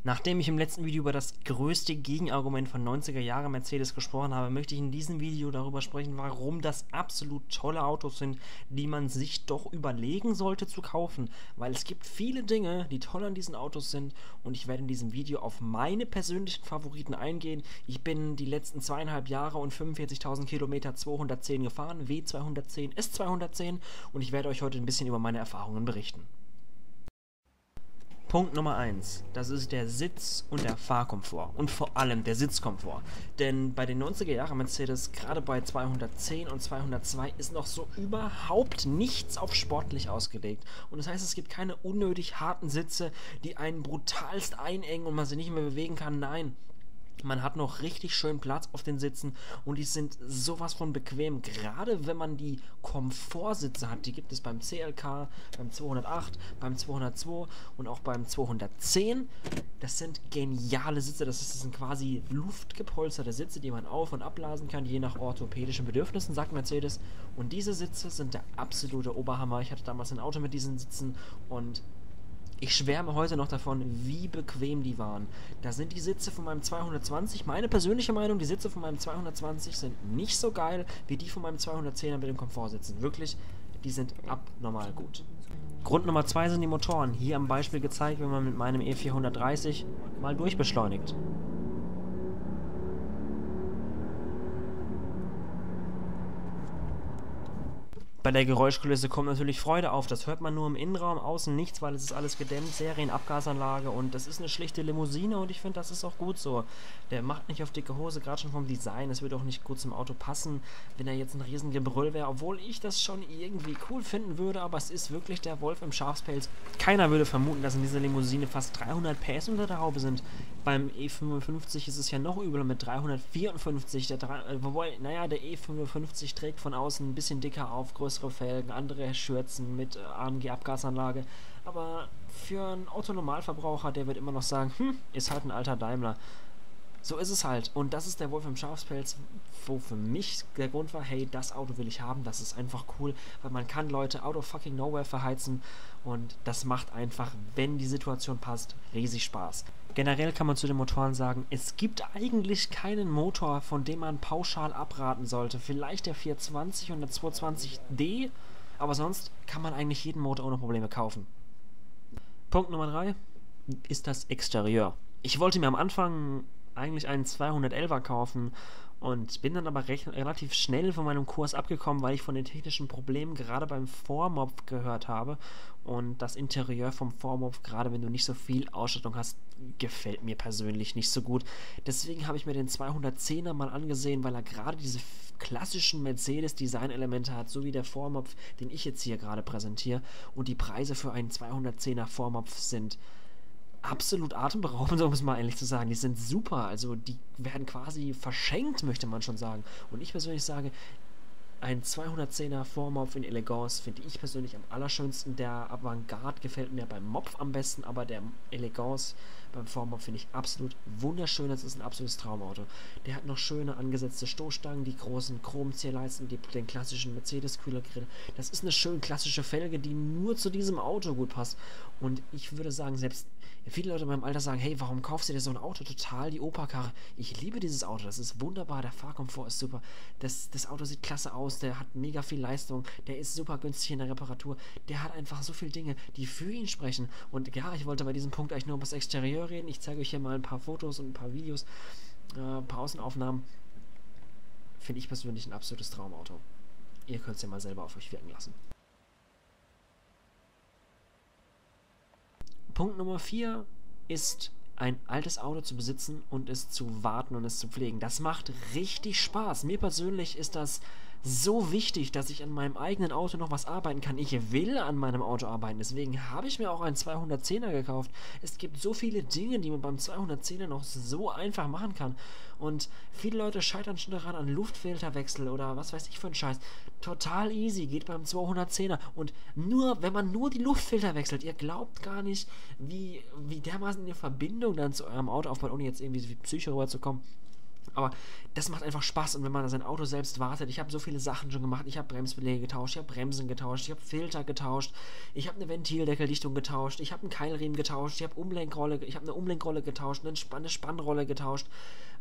Nachdem ich im letzten Video über das größte Gegenargument von 90er Jahre Mercedes gesprochen habe, möchte ich in diesem Video darüber sprechen, warum das absolut tolle Autos sind, die man sich doch überlegen sollte zu kaufen. Weil es gibt viele Dinge, die toll an diesen Autos sind, und ich werde in diesem Video auf meine persönlichen Favoriten eingehen. Ich bin die letzten 2,5 Jahre und 45.000 Kilometer 210 gefahren, W210, S210, und ich werde euch heute ein bisschen über meine Erfahrungen berichten. Punkt Nummer 1, das ist der Sitz und der Fahrkomfort und vor allem der Sitzkomfort. Denn bei den 90er Jahre Mercedes, gerade bei 210 und 202, ist noch so überhaupt nichts auf sportlich ausgelegt. Und das heißt, es gibt keine unnötig harten Sitze, die einen brutalst einengen und man sich nicht mehr bewegen kann. Nein. Man hat noch richtig schön Platz auf den Sitzen und die sind sowas von bequem, gerade wenn man die Komfortsitze hat. Die gibt es beim CLK, beim 208, beim 202 und auch beim 210. Das sind geniale Sitze, das sind quasi luftgepolsterte Sitze, die man auf- und abblasen kann, je nach orthopädischen Bedürfnissen, sagt Mercedes. Und diese Sitze sind der absolute Oberhammer. Ich hatte damals ein Auto mit diesen Sitzen und ich schwärme heute noch davon, wie bequem die waren. Da sind die Sitze von meinem 220, meine persönliche Meinung, die Sitze von meinem 220 sind nicht so geil wie die von meinem 210er mit dem Komfortsitzen. Wirklich, die sind abnormal gut. Grund Nummer 2 sind die Motoren. Hier am Beispiel gezeigt, wenn man mit meinem E430 mal durchbeschleunigt. Bei der Geräuschkulisse kommt natürlich Freude auf. Das hört man nur im Innenraum, außen nichts, weil es ist alles gedämmt, Serienabgasanlage, und das ist eine schlichte Limousine und ich finde, das ist auch gut so. Der macht nicht auf dicke Hose, gerade schon vom Design. Es würde auch nicht gut zum Auto passen, wenn er jetzt ein riesen Gebrüll wäre, obwohl ich das schon irgendwie cool finden würde, aber es ist wirklich der Wolf im Schafspelz. Keiner würde vermuten, dass in dieser Limousine fast 300 PS unter der Haube sind. Beim E55 ist es ja noch übler mit 354, der E55 trägt von außen ein bisschen dicker auf, größere Felgen, andere Schürzen mit AMG-Abgasanlage, aber für einen Autonormalverbraucher, der wird immer noch sagen, ist halt ein alter Daimler. So ist es halt, und das ist der Wolf im Schafspelz, wo für mich der Grund war, hey, das Auto will ich haben, das ist einfach cool, weil man kann Leute out of fucking nowhere verheizen und das macht einfach, wenn die Situation passt, riesig Spaß. Generell kann man zu den Motoren sagen, es gibt eigentlich keinen Motor, von dem man pauschal abraten sollte. Vielleicht der 420 und der 220D, aber sonst kann man eigentlich jeden Motor ohne Probleme kaufen. Punkt Nummer 3 ist das Exterieur. Ich wollte mir am Anfang eigentlich einen 211er kaufen und bin dann aber relativ schnell von meinem Kurs abgekommen, weil ich von den technischen Problemen gerade beim Vormopf gehört habe, und das Interieur vom Vormopf, gerade wenn du nicht so viel Ausstattung hast, gefällt mir persönlich nicht so gut. Deswegen habe ich mir den 210er mal angesehen, weil er gerade diese klassischen Mercedes-Design-Elemente hat, so wie der Vormopf, den ich jetzt hier gerade präsentiere, und die Preise für einen 210er Vormopf sind absolut atemberaubend, um es mal ehrlich zu sagen. Die sind super, also die werden quasi verschenkt, möchte man schon sagen. Und ich persönlich sage, ein 210er Vormopf in Elegance finde ich persönlich am allerschönsten. Der Avantgarde gefällt mir beim Mopf am besten, aber der Elegance beim Vormopf finde ich absolut wunderschön. Das ist ein absolutes Traumauto. Der hat noch schöne angesetzte Stoßstangen, die großen Chromzierleisten, den klassischen Mercedes-Kühlergrill. Das ist eine schön klassische Felge, die nur zu diesem Auto gut passt. Und ich würde sagen, selbst viele Leute in meinem Alter sagen, hey, warum kaufst du dir so ein Auto? Total die Opa-Karre. Ich liebe dieses Auto, das ist wunderbar, der Fahrkomfort ist super, das Auto sieht klasse aus, der hat mega viel Leistung, der ist super günstig in der Reparatur, der hat einfach so viele Dinge, die für ihn sprechen. Und ja, ich wollte bei diesem Punkt eigentlich nur über das Exterieur reden. Ich zeige euch hier mal ein paar Fotos und ein paar Videos, ein paar Außenaufnahmen. Finde ich persönlich ein absolutes Traumauto. Ihr könnt es ja mal selber auf euch wirken lassen. Punkt Nummer 4 ist, ein altes Auto zu besitzen und es zu warten und es zu pflegen. Das macht richtig Spaß. Mir persönlich ist das so wichtig, dass ich an meinem eigenen Auto noch was arbeiten kann. Ich will an meinem Auto arbeiten, deswegen habe ich mir auch einen 210er gekauft. Es gibt so viele Dinge, die man beim 210er noch so einfach machen kann. Und viele Leute scheitern schon daran an Luftfilterwechsel oder was weiß ich für einen Scheiß. Total easy, geht beim 210er. Und nur, wenn man nur die Luftfilter wechselt, ihr glaubt gar nicht, wie dermaßen eine Verbindung dann zu eurem Auto aufbaut, ohne jetzt irgendwie so wie Psycho rüberzukommen. Aber das macht einfach Spaß und wenn man sein Auto selbst wartet, ich habe so viele Sachen schon gemacht, ich habe Bremsbeläge getauscht, ich habe Bremsen getauscht, ich habe Filter getauscht, ich habe eine Ventildeckeldichtung getauscht, ich habe einen Keilriemen getauscht, ich habe eine Umlenkrolle getauscht, eine Spannrolle getauscht,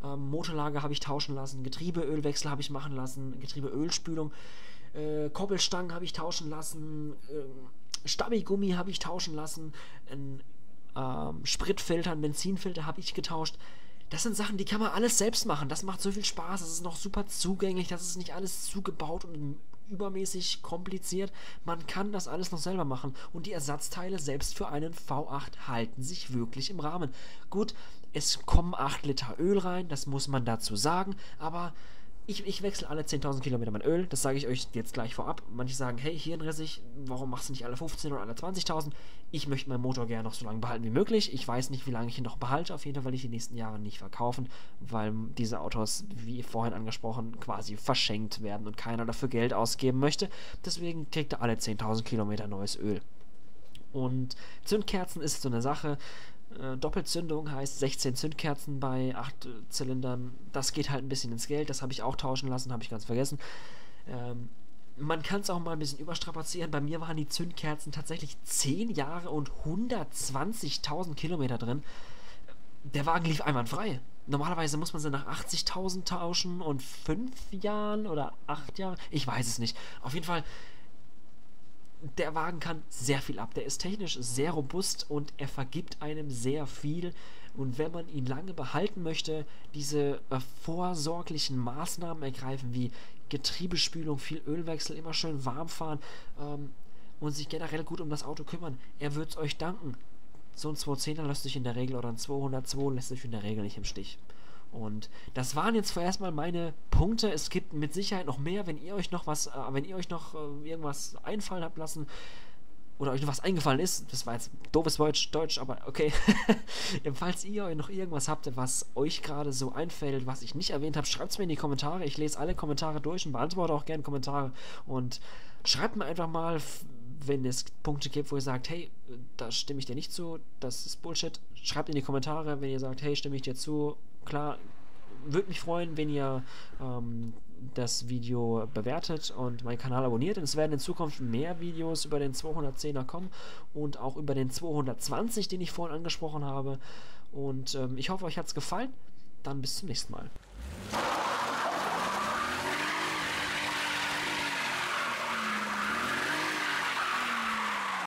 Motorlager habe ich tauschen lassen, Getriebeölwechsel habe ich machen lassen, Getriebeölspülung, Koppelstangen habe ich tauschen lassen, Stabigummi habe ich tauschen lassen, Spritfilter, einen Benzinfilter habe ich getauscht. Das sind Sachen, die kann man alles selbst machen. Das macht so viel Spaß. Das ist noch super zugänglich. Das ist nicht alles zugebaut und übermäßig kompliziert. Man kann das alles noch selber machen. Und die Ersatzteile selbst für einen V8 halten sich wirklich im Rahmen. Gut, es kommen 8 Liter Öl rein. Das muss man dazu sagen. Aber ich wechsle alle 10.000 Kilometer mein Öl, das sage ich euch jetzt gleich vorab. Manche sagen, hey, hirnrissig, warum machst du nicht alle 15 oder alle 20.000? Ich möchte meinen Motor gerne noch so lange behalten wie möglich. Ich weiß nicht, wie lange ich ihn noch behalte, auf jeden Fall, weil ich die nächsten Jahre nicht verkaufen, weil diese Autos, wie vorhin angesprochen, quasi verschenkt werden und keiner dafür Geld ausgeben möchte. Deswegen kriegt er alle 10.000 Kilometer neues Öl. Und Zündkerzen ist so eine Sache. Doppelzündung heißt 16 Zündkerzen bei 8 Zylindern. Das geht halt ein bisschen ins Geld. Das habe ich auch tauschen lassen, habe ich ganz vergessen. Man kann es auch mal ein bisschen überstrapazieren. Bei mir waren die Zündkerzen tatsächlich 10 Jahre und 120.000 Kilometer drin. Der Wagen lief einwandfrei. Normalerweise muss man sie nach 80.000 tauschen und 5 Jahren oder 8 Jahren. Ich weiß es nicht. Auf jeden Fall, der Wagen kann sehr viel ab. Der ist technisch sehr robust und er vergibt einem sehr viel. Und wenn man ihn lange behalten möchte, diese vorsorglichen Maßnahmen ergreifen, wie Getriebespülung, viel Ölwechsel, immer schön warm fahren und sich generell gut um das Auto kümmern, er wird es euch danken. So ein 210er lässt sich in der Regel oder ein 202 lässt sich in der Regel nicht im Stich. Und das waren jetzt vorerst mal meine Punkte. Es gibt mit Sicherheit noch mehr, wenn ihr euch noch irgendwas einfallen habt lassen oder euch noch was eingefallen ist. Das war jetzt doofes Deutsch, aber okay. Falls ihr noch irgendwas habt, was euch gerade so einfällt, was ich nicht erwähnt habe, schreibt es mir in die Kommentare. Ich lese alle Kommentare durch und beantworte auch gerne Kommentare. Und schreibt mir einfach mal, wenn es Punkte gibt, wo ihr sagt, hey, da stimme ich dir nicht zu, das ist Bullshit. Schreibt in die Kommentare, wenn ihr sagt, hey, stimme ich dir zu. Klar, würde mich freuen, wenn ihr das Video bewertet und meinen Kanal abonniert. Und es werden in Zukunft mehr Videos über den 210er kommen und auch über den 220, den ich vorhin angesprochen habe. Und ich hoffe, euch hat es gefallen. Dann bis zum nächsten Mal.